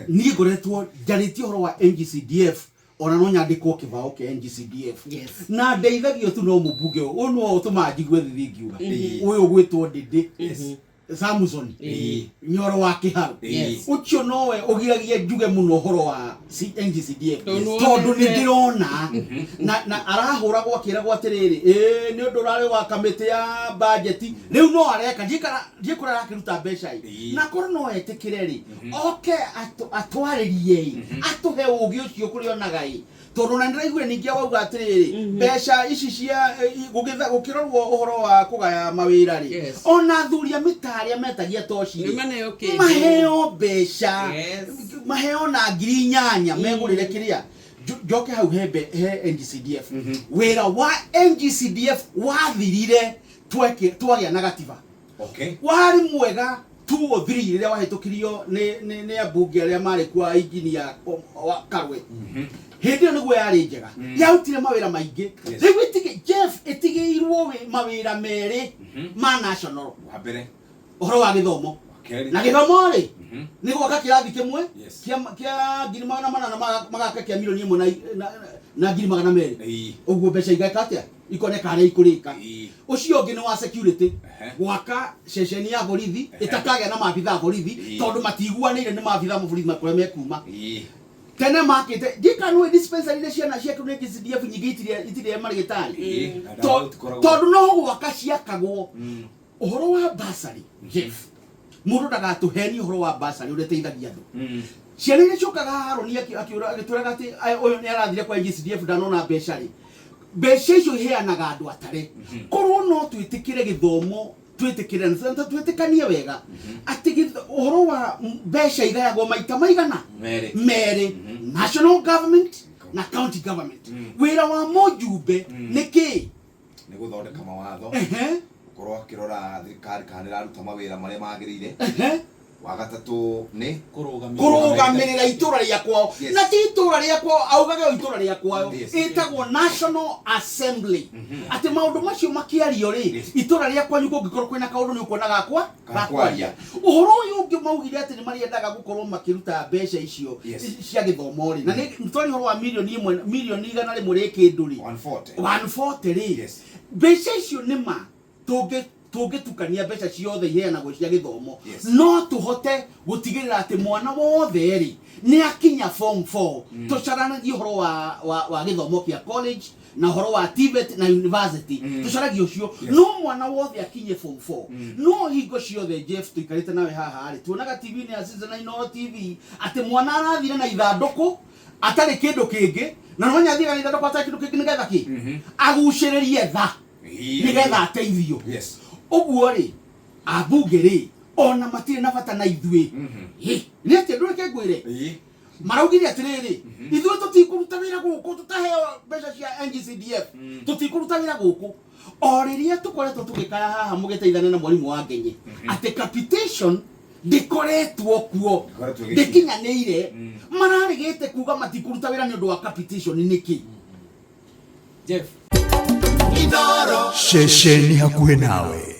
Ni ngoretwo njarĩtie ũhoro wa NGCDF ona no nyandĩkwo kĩbao kĩa NGCDF. Na ndeithagio tu no mũmbunge ũyũ no ũtũma njigue thithi ngiuga ũyũ gwĩtwo Ndĩndĩ Samson Nyoro wa Kĩharu. Ũcio nowe ũgiragia njuge mũno ũhoro wa NGCDF tondũ nĩ ndĩrona na arahũragwo akĩragwo atĩrĩrĩ nĩ ũndũ ũrarĩ wa kamĩtĩ ya budget rĩu no areka ndiĩkũra arakĩruta mbeca na korwo no etĩkĩre rĩ oke atwarĩrie atũhe ũũgĩ ũcio kũrĩ onaga tondũ na ndĩraiguire ningĩ wauga atĩrĩrĩ mbeca ici cia gũkĩrorwo ũhoro wa kũgaya mawĩra rĩ ona athuria mĩtarĩa metagia toci maheo mbeca maheo na ngiri 8 megũrĩre kĩrĩa njoke hau he NGCDF wĩra wa NGCDF wathirire twagĩa na gatiba warĩ mwega 2 or 3 rĩrĩa wahĩtũkirio nĩ ambunge arĩa marĩ kwa injinia Karwe hindi niguo yari njega yautire mawira maingi riu itige Jeff itigirwo mawira meri ma national wa mbere uhoro wa githomo na githomo ri niguo gakirathi kimwe kia ngiri magana manana magaka kia milioni 1 na ngiri magana meri uguo mbeca igaka atia ikoneka ari ikurika ucio ungi ni wa security gwaka ceceni ya borithi itakagĩa na maabitha borithi tondu matiguanĩire ni maabitha borithi makore mekuma tene makite dikanu dispensary ile ciana cia kune NGCDF nyingi itire marigitari tondu no gwaka ciakagwo uhoro wa basari Jeff mundu ndagatuheni uhoro wa basari ureteithagia andu ciana ile cokaga haroni akiura agituraga ati uyu ni arathire kwa NGCDF ndanona mbeca icio iheanaga andu atare korwo no twitikire githomo twĩtĩkĩre na twĩtĩkanie wega atĩ ũhoro wa mbeca igayagwo maita maigana merĩ national government na county government wĩra wa mũjumbe nĩkĩ nĩ gũthondeka mawatho gũkorwo akĩrora thirikari kana ĩraruta mawĩra marĩa magĩrĩire wa gatatũ nĩ kũrũgamĩrĩra itũra rĩakwa na ti itũra rĩakwa augaga itũra rĩakwa ĩtagwo National Assembly atĩ maũndũ macio makĩario rĩ itũra rĩakwa nyuko ngĩkorwo kwĩna kaũndũ nĩ ũkuona gakwaria ũhoro ũyũ ũngĩ maugire atĩ nĩ marĩendaga gũkorwo makĩruta mbeca icio cia gĩthomo rĩ na nĩ twarĩ ũhoro wa milioni 100 rĩmwe rĩ kĩndũ rĩ 140 rĩ mbeca icio nĩ ma tũngĩtukania mbeca ciothe iheanagwo cia gĩthomo no tũhote gũtigĩrĩra atĩ mwana wothe rĩ nĩ akinya form 4 tũcaranagia ũhoro wa gĩthomo kĩa college na ũhoro wa TVET na university tũcaragia ũcio no mwana wothe akinye form 4 no hingo ciothe Jeff tuikarĩte nawe haha rĩ tuonaga TV-inĩ ya Citizen no TV atĩ mwana arathire na ithandũkũ atarĩ kĩndũ kĩngĩ na no nyathire na ithandũkũ atarĩ kĩndũ kĩngĩ nĩgetha kĩ agucĩrĩrie tha nĩgetha ateithio uguo ri abunge ri ona matire na bata na ithuĩ nĩ atĩ ndũrĩ kĩngwĩre maraugire atĩrĩrĩ ithuĩ tũtikũruta wĩra gũkũ tũtaheo mbeca cia NGCDF tũtikũruta wĩra gũkũ o rĩrĩa tũkoretwo tũgĩkaya haha mũgĩteithania na mwarimu wa Ngenye atĩ capitation ndĩkoretwo kuo ndĩkinyanĩire mararĩgĩte kuga matikũruta wĩra nĩ ũndũ wa capitation nĩkĩ Jeff Shesheni hakuhe nawe.